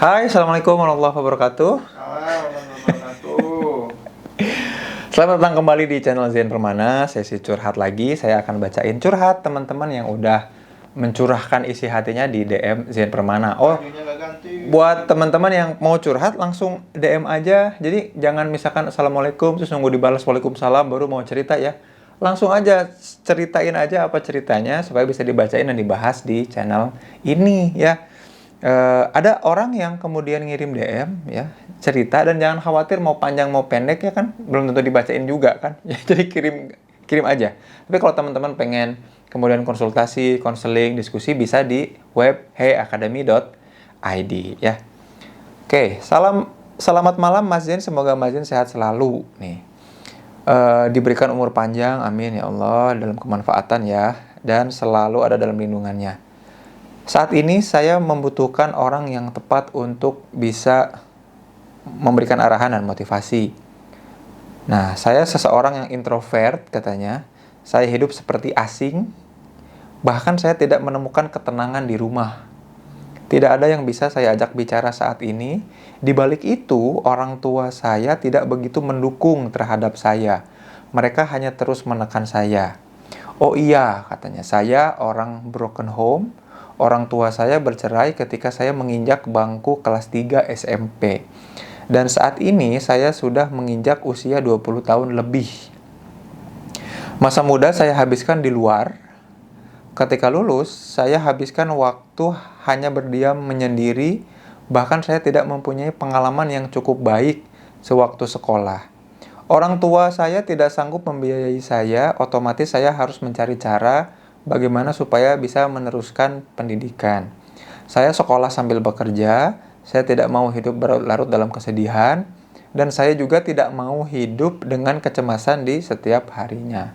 Hai, Assalamualaikum warahmatullahi wabarakatuh. Selamat datang kembali di channel Zen Permana, sesi curhat lagi. Saya akan bacain curhat teman-teman yang udah mencurahkan isi hatinya di DM Zen Permana. Oh, buat teman-teman yang mau curhat langsung DM aja. Jadi jangan misalkan Assalamualaikum terus nunggu dibalas Waalaikumsalam baru mau cerita ya. Langsung aja ceritain aja apa ceritanya supaya bisa dibacain dan dibahas di channel ini ya. Ada orang yang kemudian ngirim DM ya cerita, dan jangan khawatir mau panjang mau pendek ya kan belum tentu dibacain juga kan ya, jadi kirim aja. Tapi kalau teman-teman pengen kemudian konsultasi, konseling, diskusi bisa di web heyacademy.id ya. Oke, selamat malam Mas Zen, semoga Mas Zen sehat selalu nih. Diberikan umur panjang, amin ya Allah, dalam kemanfaatan ya, dan selalu ada dalam lindungannya. Saat ini saya membutuhkan orang yang tepat untuk bisa memberikan arahan dan motivasi. Nah, saya seseorang yang introvert katanya. Saya hidup seperti asing. Bahkan saya tidak menemukan ketenangan di rumah. Tidak ada yang bisa saya ajak bicara saat ini. Di balik itu, orang tua saya tidak begitu mendukung terhadap saya. Mereka hanya terus menekan saya. Oh iya, katanya, saya orang broken home. Orang tua saya bercerai ketika saya menginjak bangku kelas 3 SMP. Dan saat ini saya sudah menginjak usia 20 tahun lebih. Masa muda saya habiskan di luar. Ketika lulus, saya habiskan waktu hanya berdiam menyendiri. Bahkan saya tidak mempunyai pengalaman yang cukup baik sewaktu sekolah. Orang tua saya tidak sanggup membiayai saya, otomatis saya harus mencari cara bagaimana supaya bisa meneruskan pendidikan. Saya sekolah sambil bekerja, saya tidak mau hidup berlarut dalam kesedihan, dan saya juga tidak mau hidup dengan kecemasan di setiap harinya.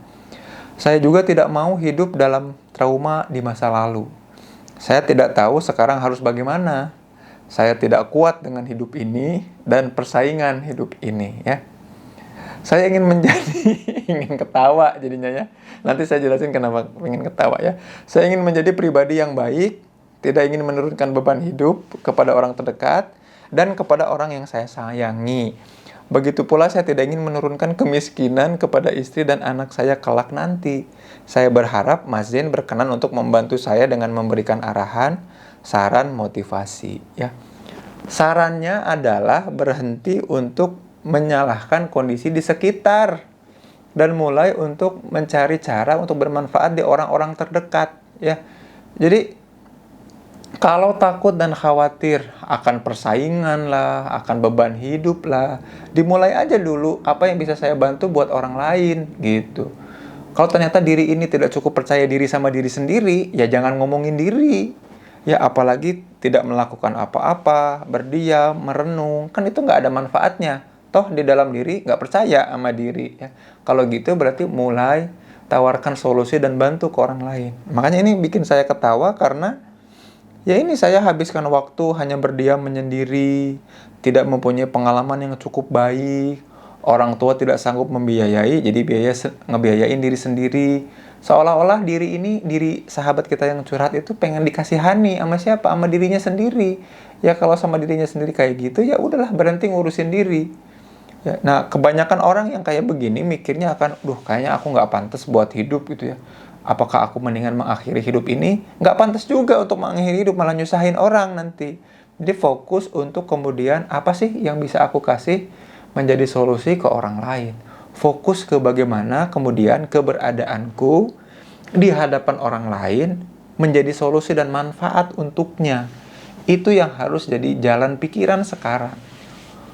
Saya juga tidak mau hidup dalam trauma di masa lalu. Saya tidak tahu sekarang harus bagaimana. Saya tidak kuat dengan hidup ini dan persaingan hidup ini ya. Saya ingin ingin ketawa jadinya ya. Nanti saya jelasin kenapa ingin ketawa ya. Saya ingin menjadi pribadi yang baik, tidak ingin menurunkan beban hidup kepada orang terdekat dan kepada orang yang saya sayangi. Begitu pula saya tidak ingin menurunkan kemiskinan kepada istri dan anak saya kelak nanti. Saya berharap Mas Zen berkenan untuk membantu saya dengan memberikan arahan, saran, motivasi ya. Sarannya adalah berhenti untuk menyalahkan kondisi di sekitar dan mulai untuk mencari cara untuk bermanfaat di orang-orang terdekat ya. Jadi kalau takut dan khawatir akan persaingan lah, akan beban hidup lah, dimulai aja dulu apa yang bisa saya bantu buat orang lain gitu. Kalau ternyata diri ini tidak cukup percaya diri sama diri sendiri, ya jangan ngomongin diri. Ya apalagi tidak melakukan apa-apa, berdiam, merenung, kan itu nggak ada manfaatnya. Toh di dalam diri nggak percaya sama diri ya. Kalau gitu berarti mulai tawarkan solusi dan bantu ke orang lain. Makanya ini bikin saya ketawa karena ya ini saya habiskan waktu hanya berdiam menyendiri, tidak mempunyai pengalaman yang cukup baik. Orang tua tidak sanggup membiayai, jadi ngebiayain diri sendiri. Seolah-olah diri sahabat kita yang curhat itu pengen dikasihani sama siapa? Sama dirinya sendiri. Ya kalau sama dirinya sendiri kayak gitu ya udahlah, berhenti ngurusin diri. Ya, nah, kebanyakan orang yang kayak begini mikirnya akan, kayaknya aku nggak pantas buat hidup gitu ya. Apakah aku mendingan mengakhiri hidup ini? Nggak pantas juga untuk mengakhiri hidup, malah nyusahin orang nanti. Jadi fokus untuk kemudian apa sih yang bisa aku kasih menjadi solusi ke orang lain. Fokus ke bagaimana kemudian keberadaanku di hadapan orang lain menjadi solusi dan manfaat untuknya. Itu yang harus jadi jalan pikiran sekarang.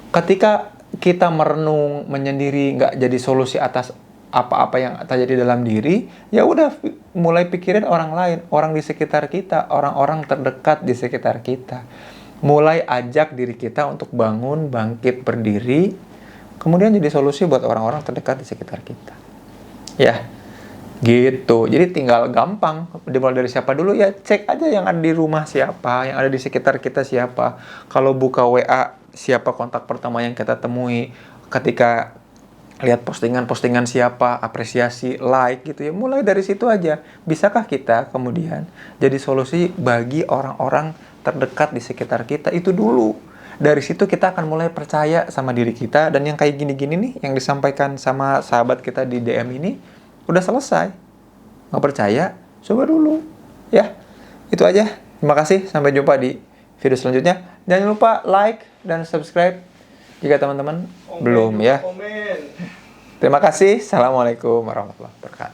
Ketika kita merenung menyendiri, nggak jadi solusi atas apa-apa yang terjadi dalam diri, ya udah mulai pikirin orang lain, orang di sekitar kita, orang-orang terdekat di sekitar kita. Mulai ajak diri kita untuk bangun, bangkit, berdiri, kemudian jadi solusi buat orang-orang terdekat di sekitar kita. Ya, gitu. Jadi tinggal gampang, dimulai dari siapa dulu ya, cek aja yang ada di rumah siapa, yang ada di sekitar kita siapa. Kalau buka WA, siapa kontak pertama yang kita temui, ketika lihat postingan-postingan siapa, apresiasi, like gitu ya. Mulai dari situ aja. Bisakah kita kemudian jadi solusi bagi orang-orang terdekat di sekitar kita itu dulu. Dari situ kita akan mulai percaya sama diri kita, dan yang kayak gini-gini nih yang disampaikan sama sahabat kita di DM ini udah selesai. Nggak percaya, coba dulu. Ya, itu aja. Terima kasih, sampai jumpa di video selanjutnya. Jangan lupa like dan subscribe jika teman-teman belum ya. Terima kasih. Assalamualaikum warahmatullahi wabarakatuh.